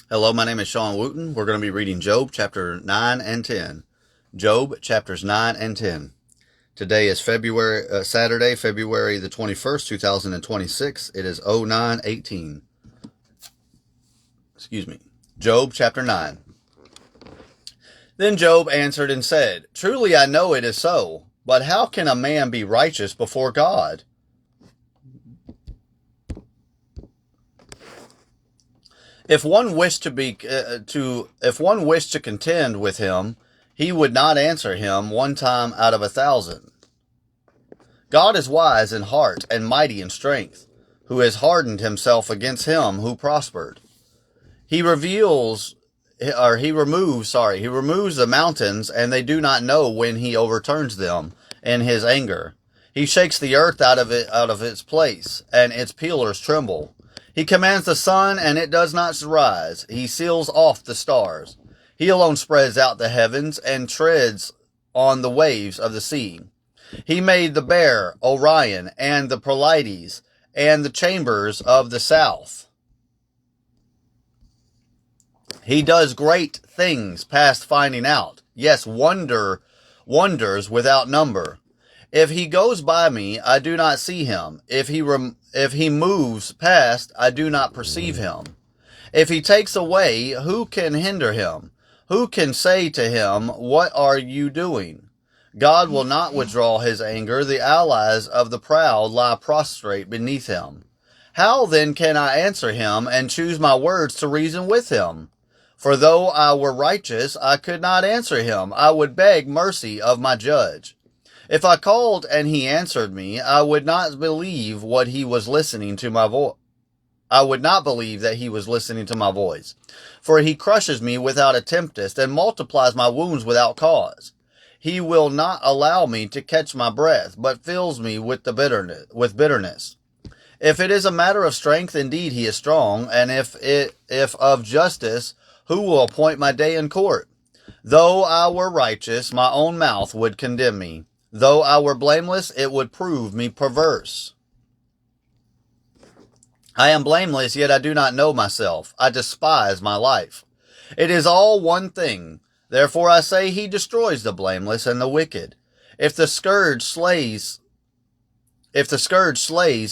Hello, my name is Sean Wooten. We're going to be reading Job chapter 9 and 10. Job chapters 9 and 10. Today is Saturday, February the 21st, 2026. It is 09:18. Excuse me. Job chapter 9. Then Job answered and said, Truly I know it is so, but how can a man be righteous before God? If one wished to contend with him, he would not answer him one time out of 1,000. God is wise in heart and mighty in strength, who has hardened himself against him who prospered. He removes the mountains, and they do not know when he overturns them in his anger. He shakes the earth out of its place, and its pillars tremble. He commands the sun, and it does not rise. He seals off the stars. He alone spreads out the heavens and treads on the waves of the sea. He made the Bear, Orion, and the Pleiades, and the chambers of the south. He does great things past finding out. Yes, wonders without number. If he goes by me, I do not see him. If he moves past, I do not perceive him. If he takes away, who can hinder him? Who can say to him, What are you doing? God will not withdraw his anger. The allies of the proud lie prostrate beneath him. How then can I answer him and choose my words to reason with him? For though I were righteous, I could not answer him. I would beg mercy of my judge. If I called and he answered me, I would not believe what he was listening to my voice. I would not believe that he was listening to my voice. For he crushes me without a tempest and multiplies my wounds without cause. He will not allow me to catch my breath, but fills me with bitterness. If it is a matter of strength, indeed he is strong, and if of justice, who will appoint my day in court? Though I were righteous, my own mouth would condemn me. Though I were blameless, it would prove me perverse. I am blameless, yet I do not know myself. I despise my life. It is all one thing. Therefore I say he destroys the blameless and the wicked. If the scourge slays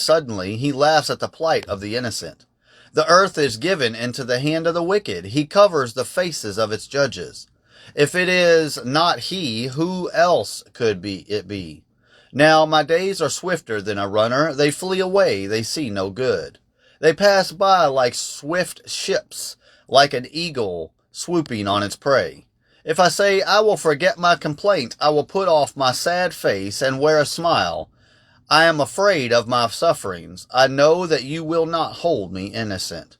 suddenly, he laughs at the plight of the innocent. The earth is given into the hand of the wicked. He covers the faces of its judges. If it is not he, who else could it be? Now my days are swifter than a runner. They flee away. They see no good. They pass by like swift ships, like an eagle swooping on its prey. If I say, I will forget my complaint, I will put off my sad face and wear a smile. I am afraid of my sufferings. I know that you will not hold me innocent.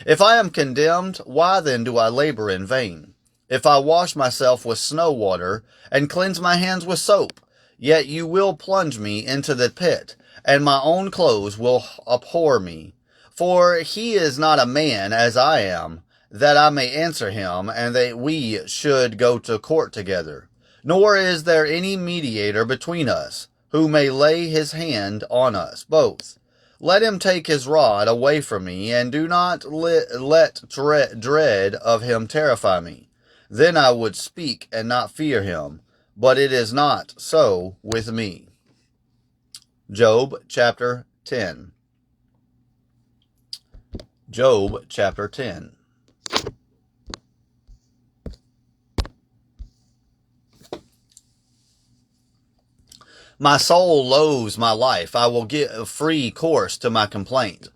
If I am condemned, why then do I labor in vain? If I wash myself with snow water and cleanse my hands with soap, yet you will plunge me into the pit, and my own clothes will abhor me. For he is not a man as I am, that I may answer him, and that we should go to court together. Nor is there any mediator between us, who may lay his hand on us both. Let him take his rod away from me, and do not let dread of him terrify me. Then I would speak and not fear him, but it is not so with me. Job chapter 10. Job chapter 10. My soul loathes my life. I will give a free course to my complaint.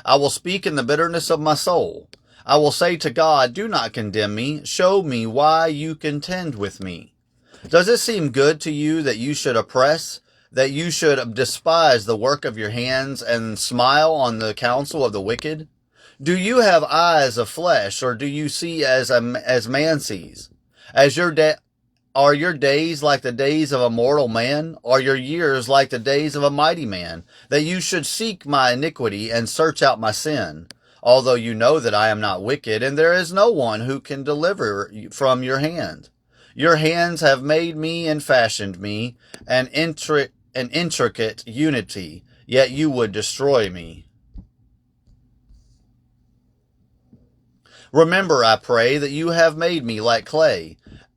I will speak in the bitterness of my soul. I will say to God, do not condemn me. Show me why you contend with me. Does it seem good to you that you should oppress, that you should despise the work of your hands and smile on the counsel of the wicked? Do you have eyes of flesh, or do you see as man sees? Are your days like the days of a mortal man? Are your years like the days of a mighty man, that you should seek my iniquity and search out my sin? Although you know that I am not wicked, and there is no one who can deliver from your hand. Your hands have made me and fashioned me, an intricate unity, yet you would destroy me. Remember, I pray, that you have made me like clay,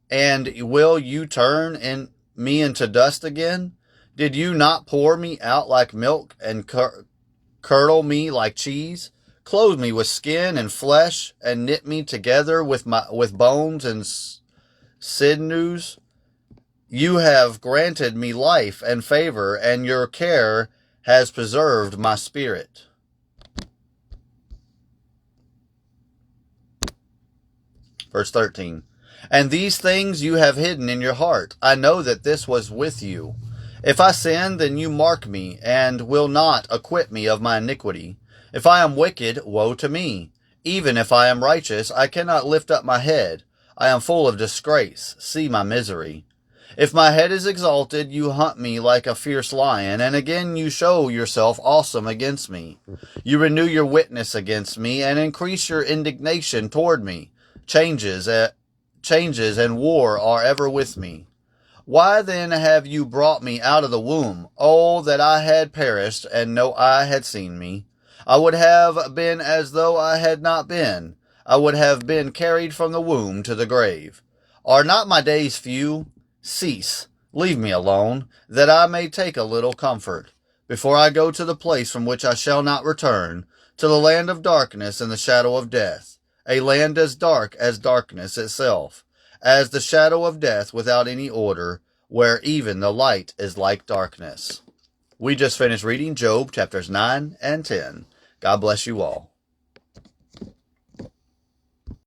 and will you turn me into dust again? Did you not pour me out like milk and curdle me like cheese? Clothe me with skin and flesh, and knit me together with bones and sinews? You have granted me life and favor, and your care has preserved my spirit. Verse 13. And these things you have hidden in your heart. I know that this was with you. If I sin, then you mark me, and will not acquit me of my iniquity. If I am wicked, woe to me. Even if I am righteous, I cannot lift up my head. I am full of disgrace. See my misery. If my head is exalted, you hunt me like a fierce lion, and again you show yourself awesome against me. You renew your witness against me, and increase your indignation toward me. Changes and war are ever with me. Why then have you brought me out of the womb? Oh, that I had perished, and no eye had seen me. I would have been as though I had not been. I would have been carried from the womb to the grave. Are not my days few? Cease, leave me alone, that I may take a little comfort, before I go to the place from which I shall not return, to the land of darkness and the shadow of death, a land as dark as darkness itself, as the shadow of death without any order, where even the light is like darkness. We just finished reading Job chapters 9 and 10. God bless you all.